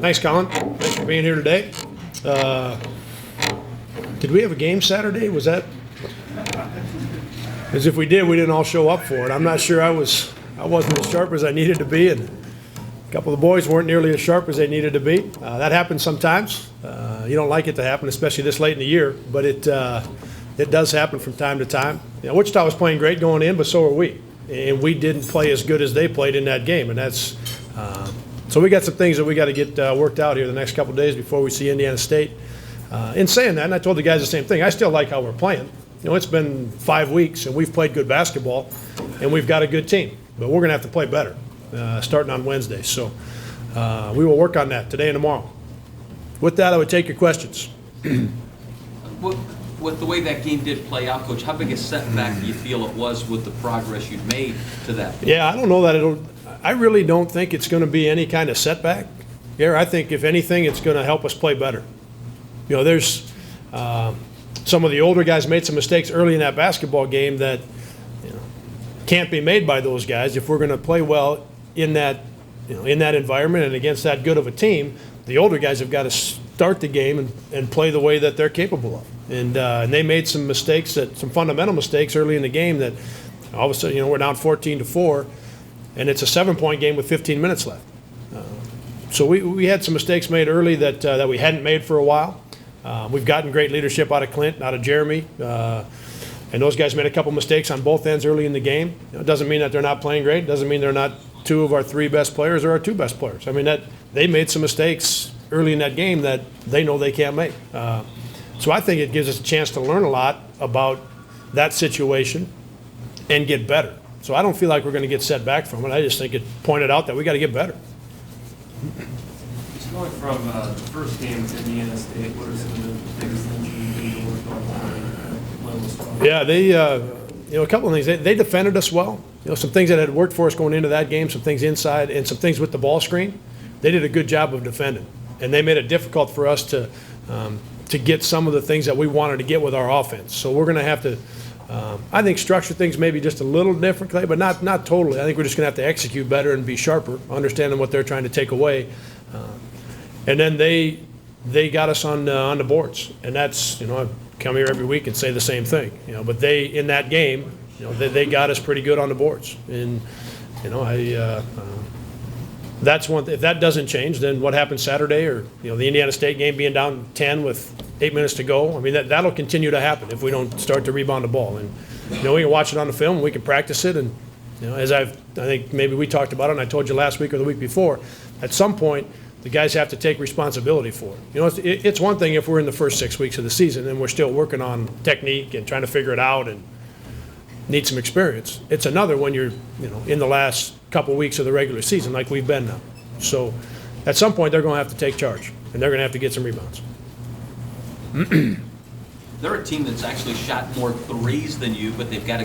Thanks, Colin. Thanks for being here today. Did we have a game Saturday? Was that? Because if we did, we didn't all show up for it. I'm not sure I wasn't as sharp as I needed to be, and a couple of the boys weren't nearly as sharp as they needed to be. That happens sometimes. You don't like it to happen, especially this late in the year, but it does happen from time to time. You know, Wichita was playing great going in, but so were we. And we didn't play as good as they played in that game, and that's so we got some things that we got to get worked out here the next couple of days before we see Indiana State. In saying that, and I told the guys the same thing, I still like how we're playing. You know, it's been 5 weeks, and we've played good basketball, and we've got a good team. But we're going to have to play better starting on Wednesday. So we will work on that today and tomorrow. With that, I would take your questions. With the way that game did play out, Coach, how big a setback do you feel it was with the progress you've made to that? Yeah, I don't know that I really don't think it's going to be any kind of setback. Gary, I think if anything, it's going to help us play better. You know, there's some of the older guys made some mistakes early in that basketball game that can't be made by those guys. If we're going to play well in that environment and against that good of a team, the older guys have got to start the game and play the way that they're capable of. And they made some mistakes, some fundamental mistakes early in the game that all of a sudden, we're down 14-4, and it's a 7-point game with 15 minutes left. So we had some mistakes made early that we hadn't made for a while. We've gotten great leadership out of Clint, out of Jeremy, and those guys made a couple mistakes on both ends early in the game. It doesn't mean that they're not playing great. It doesn't mean they're not 2 of our 3 best players or our 2 best players. I mean, that they made some mistakes early in that game that they know they can't make. So I think it gives us a chance to learn a lot about that situation and get better. So I don't feel like we're going to get set back from it. I just think it pointed out that we got to get better. Just going from the first game to Indiana State, what are some of the biggest things you need to work on? Yeah, they, a couple of things. They defended us well. Some things that had worked for us going into that game, some things inside, and some things with the ball screen. They did a good job of defending, and they made it difficult for us to get some of the things that we wanted to get with our offense. So we're going to have to, I think, structure things maybe just a little differently, but not totally. I think we're just going to have to execute better and be sharper, understanding what they're trying to take away. And then they got us on the boards, and that's, I come here every week and say the same thing. But they, in that game, they got us pretty good on the boards, and that's one. If that doesn't change, then what happens Saturday, or the Indiana State game being down 10 with 8 minutes to go? I mean, that'll continue to happen if we don't start to rebound the ball. And we can watch it on the film, we can practice it, and as I think maybe we talked about it, and I told you last week or the week before, at some point the guys have to take responsibility for it. It's one thing if we're in the first 6 weeks of the season and we're still working on technique and trying to figure it out and need some experience. It's another when you're in the last couple weeks of the regular season like we've been now. So at some point they're going to have to take charge, and they're going to have to get some rebounds. They're a team that's actually shot more threes than you, but they've got a